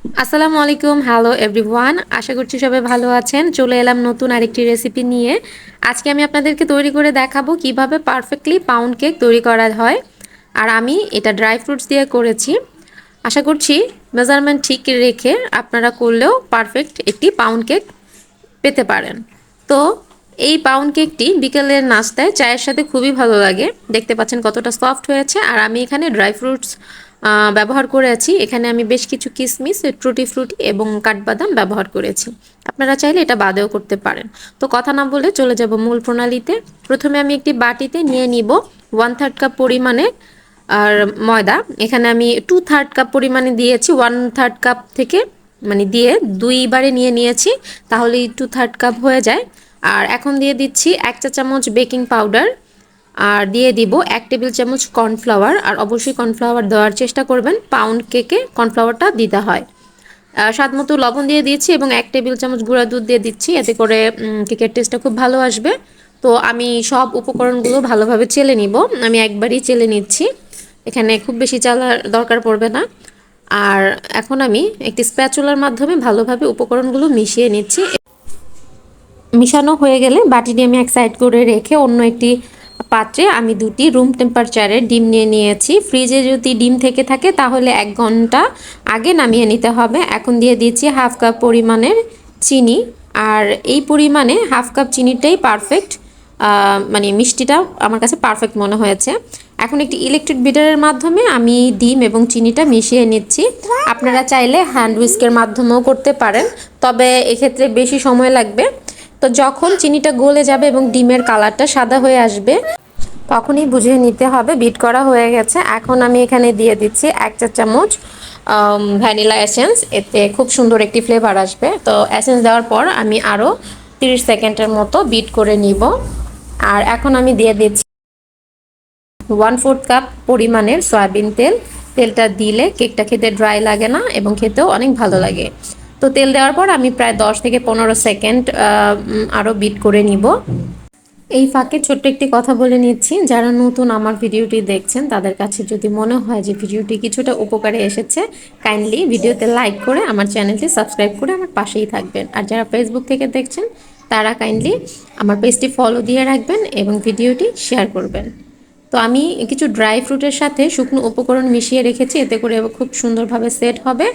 আসসালামু আলাইকুম, hello everyone. আশা করছি সবাই ভালো আছেন। চলে এলাম নতুন আরেকটি রেসিপি নিয়ে। আজকে আমি আপনাদেরকে তৈরি করে দেখাবো কিভাবে পারফেক্টলি পাউন্ড কেক তৈরি করা হয়। আর আমি এটা ড্রাই ফ্রুটস দিয়ে করেছি। আশা করছি মেজারমেন্ট ঠিক রেখে আপনারা করলেও পারফেক্ট একটি পাউন্ড কেক পেতে পারেন। তো এই পাউন্ড কেকটি বিকেলের নাস্তায় চায়ের সাথে খুবই ভালো লাগে। দেখতে পাচ্ছেন কতটা সফট হয়েছে। আর আমি এখানে ড্রাই ফ্রুটস ব্যবহার করেছি। এখানে আমি বেশ কিছু কিশমিশ, টুটি ফ্রুটি এবং কাঠবাদাম ব্যবহার করেছি। আপনারা চাইলে এটা বাদেও করতে পারেন। তো কথা না বলে চলে যাব মূল প্রণালীতে। প্রথমে আমি একটি বাটিতে নিয়ে নিব 1/3 কাপ পরিমাণে আর ময়দা। এখানে আমি 2/3 কাপ পরিমাণে দিয়েছি। 1/3 কাপ থেকে মানে দিয়ে দুইবারে নিয়ে নিয়েছি, তাহলেই 2/3 কাপ হয়ে যায়। আর এখন দিয়ে দিচ্ছি 1 চা চামচ বেকিং পাউডার, আর দিয়ে দিব 1 টেবিল চামচ কর্নফ্লাওয়ার। আর অবশ্যই কর্নফ্লাওয়ার দেওয়ার চেষ্টা করবেন, পাউন্ড কেকে কর্নফ্লাওয়ারটা দিতে হয়। স্বাদ মতো লবণ দিয়ে দিচ্ছি এবং 1 টেবিল চামচ গুঁড়া দুধ দিয়ে দিচ্ছি, এতে করে কেকের টেস্টটা খুব ভালো আসবে। তো আমি সব উপকরণগুলো ভালোভাবে চেলে নিব। আমি একবারই চেলে নিচ্ছি, এখানে খুব বেশি চালার দরকার পড়বে না। আর এখন আমি একটি স্প্যাচুলার মাধ্যমে ভালোভাবে উপকরণগুলো মিশিয়ে নিচ্ছি। মিশানো হয়ে গেলে বাটিটি আমি এক সাইড করে রেখে অন্য একটি পাত্রে আমি দুটি রুম টেম্পারেচারের ডিম নিয়ে নিয়েছি। ফ্রিজে যদি ডিম থেকে থাকে তাহলে 1 ঘন্টা আগে নামিয়ে নিতে হবে। এখন দিয়ে দিচ্ছি 1/2 কাপ পরিমাণের চিনি। আর এই পরিমাণে 1/2 কাপ চিনিটাই পারফেক্ট, মানে মিষ্টিটা আমার কাছে পারফেক্ট মনে হয়েছে। এখন একটি ইলেকট্রিক বিটারের মাধ্যমে আমি ডিম এবং চিনিটা মিশিয়ে নিচ্ছি। আপনারা চাইলে হ্যান্ড হুইস্কের মাধ্যমেও করতে পারেন, তবে এক্ষেত্রে বেশি সময় লাগবে। তো যখন চিনিটা গলে যাবে এবং ডিমের কালারটা সাদা হয়ে আসবে, তখনই বুঝে নিতে হবে বিট করা হয়ে গেছে। এখন আমি এখানে দিয়ে দিচ্ছি 1 চা চামচ ভ্যানিলা এসেন্স, এতে খুব সুন্দর একটি ফ্লেভার আসবে। তো এসেন্স দেওয়ার পর আমি আরও 30 সেকেন্ডের মতো বিট করে নিব। আর এখন আমি দিয়ে দিচ্ছি 1/4 কাপ পরিমাণের সয়াবিন তেল। তেলটা দিলে কেকটা খেতে ড্রাই লাগে না এবং খেতেও অনেক ভালো লাগে। তো তেল দেওয়ার পর আমি প্রায় 10 থেকে 15 সেকেন্ড আরও বিট করে নিব। এই ফাঁকে ছোট্ট একটি কথা বলে নিচ্ছি, যারা নতুন আমার ভিডিওটি দেখছেন তাদের কাছে যদি মনে হয় যে ভিডিওটি কিছুটা উপকারে এসেছে, কাইন্ডলি ভিডিওতে লাইক করে আমার চ্যানেলটি সাবস্ক্রাইব করে আমার পাশেই থাকবেন। আর যারা ফেসবুক থেকে দেখছেন তারা কাইন্ডলি আমার পেজটি ফলো দিয়ে রাখবেন এবং ভিডিওটি শেয়ার করবেন। তো আমি কিছু ড্রাই ফ্রুটের সাথে শুকনো উপকরণ মিশিয়ে রেখেছি, এতে করে খুব সুন্দরভাবে সেট হবে।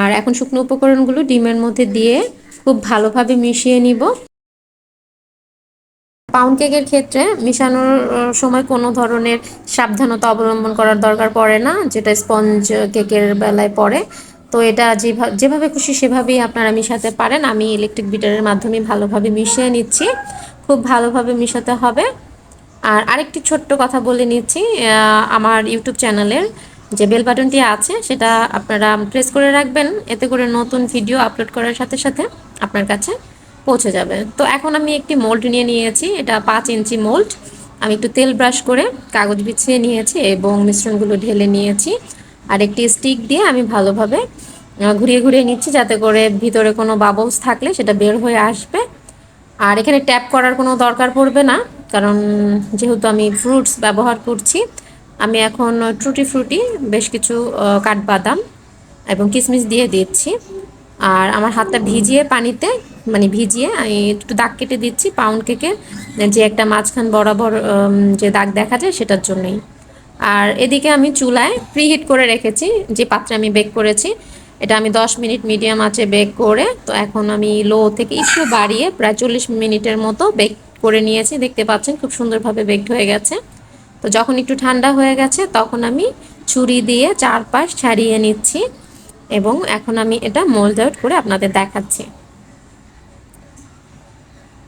আর এখন শুকনো উপকরণগুলো ডিমের মধ্যে দিয়ে খুব ভালোভাবে মিশিয়ে নিব। পাউন্ড কেকের ক্ষেত্রে মিশানোর সময় কোনো ধরনের সাবধানতা অবলম্বন করার দরকার পড়ে না, যেটা স্পঞ্জ কেকের বেলায় পড়ে। তো এটা যেভাবে খুশি সেভাবেই আপনারা মিশাতে পারেন। আমি ইলেকট্রিক বিটারের মাধ্যমে ভালোভাবে মিশিয়ে নিচ্ছি, খুব ভালোভাবে মিশাতে হবে। আর আরেকটি ছোট্ট কথা বলে নিচ্ছি, আমার ইউটিউব চ্যানেলের যে বেল বাটনটি আছে সেটা আপনারা প্রেস করে রাখবেন, এতে করে নতুন ভিডিও আপলোড করার সাথে সাথে আপনার কাছে পৌঁছে যাবে। তো এখন আমি একটি মোল্ড নিয়ে নিয়েছি, এটা 5 ইঞ্চি মোল্ড। আমি একটু তেল ব্রাশ করে কাগজ বিছিয়ে নিয়েছি এবং মিশ্রণগুলো ঢেলে নিয়েছি। আর একটি স্টিক দিয়ে আমি ভালোভাবে ঘুরিয়ে ঘুরিয়ে নিচ্ছি, যাতে করে ভিতরে কোনো বাবলস থাকলে সেটা বের হয়ে আসবে। আর এখানে ট্যাপ করার কোনো দরকার পড়বে না, কারণ যেহেতু আমি ফ্রুটস ব্যবহার করছি। আমি এখন টুটি ফ্রুটি, বেশ কিছু কাঠবাদাম এবং কিশমিশ দিয়ে দিচ্ছি। আর আমার হাতটা ভিজিয়ে পানিতে মানে ভিজিয়ে আমি একটু দাগ কেটে দিচ্ছি পাউন্ড কেকের যে একটা মাঝখান বরাবর যে দাগ দেখা যায় সেটার জন্যই। আর এদিকে আমি চুলায় প্রিহিট করে রেখেছি যে পাত্রে আমি বেক করেছি, এটা আমি 10 মিনিট মিডিয়াম আঁচে বেক করে, তো এখন আমি লো থেকে একটু বাড়িয়ে প্রায় 40 মিনিটের মতো বেক করে নিয়েছি। দেখতে পাচ্ছেন খুব সুন্দরভাবে বেকড হয়ে গেছে। তো যখন একটু ঠান্ডা হয়ে গেছে তখন আমি ছুরি দিয়ে চারপাশ ছাড়িয়ে নিচ্ছি এবং এখন আমি এটা মোল্ড আউট করে আপনাদের দেখাচ্ছি।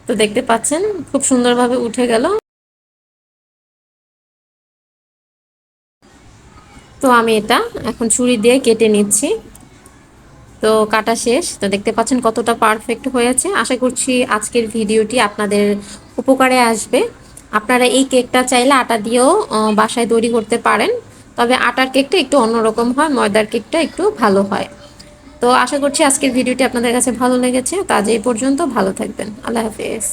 তো দেখতে পাচ্ছেন খুব সুন্দরভাবে উঠে গেল। তো আমি এটা এখন ছুরি দিয়ে কেটে নিচ্ছি। তো কাটা শেষ। তো দেখতে পাচ্ছেন কতটা পারফেক্ট হয়েছে। আশা করছি আজকের ভিডিওটি আপনাদের উপকারে আসবে। আপনারা এই কেকটা চাইলে আটা দিয়েও বাসায় তৈরি করতে পারেন, তবে আটার কেকটা একটু অন্যরকম হয়, ময়দার কেকটা একটু ভালো হয়। তো আশা করছি আজকের ভিডিওটি আপনাদের কাছে ভালো লেগেছে। তো আজ এই পর্যন্ত, ভালো থাকবেন। আল্লাহ হাফেজ।